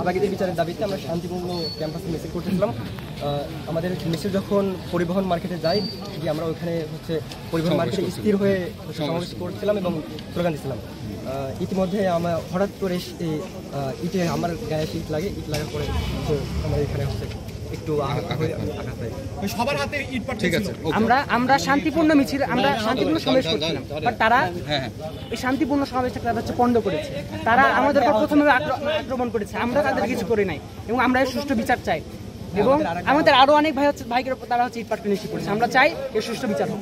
বাগীদের বিচারের দাবিতে আমরা শান্তিপূর্ণ ক্যাম্পাসে মিছিল করতেছিলাম। আমাদের মিছিল যখন পরিবহন মার্কেটে যাই গিয়ে আমরা ওখানে হচ্ছে পরিবহন মার্কেটে স্থির হয়ে সমাবেশ করছিলাম এবং স্লোগান দিচ্ছিলাম। ইতিমধ্যে আমার হঠাৎ করে ইটে আমার গায়ে ইট লাগে, ইট লাগার পরে আমার এখানে হচ্ছে একটু আঘাত পাই। সবার হাতে ইট পাট। ঠিক আছে, আমরা শান্তিপূর্ণ মিছিল, আমরা শান্তিপূর্ণ সমাবেশ করছিলাম, বাট তারা এই শান্তিপূর্ণ সমাবেশটা তারা হচ্ছে পণ্ড করেছে। তারা আমাদের উপর প্রথমে আক্রমণ করেছে, আমরা তাদের কিছু করি নাই এবং আমরা সুষ্ঠু বিচার চাই। এবং আমাদের আরো অনেক ভাইকে তারা হচ্ছে ইট পাটকে নিশ্চিত করেছে। আমরা চাই এর সুষ্ঠু বিচার হোক।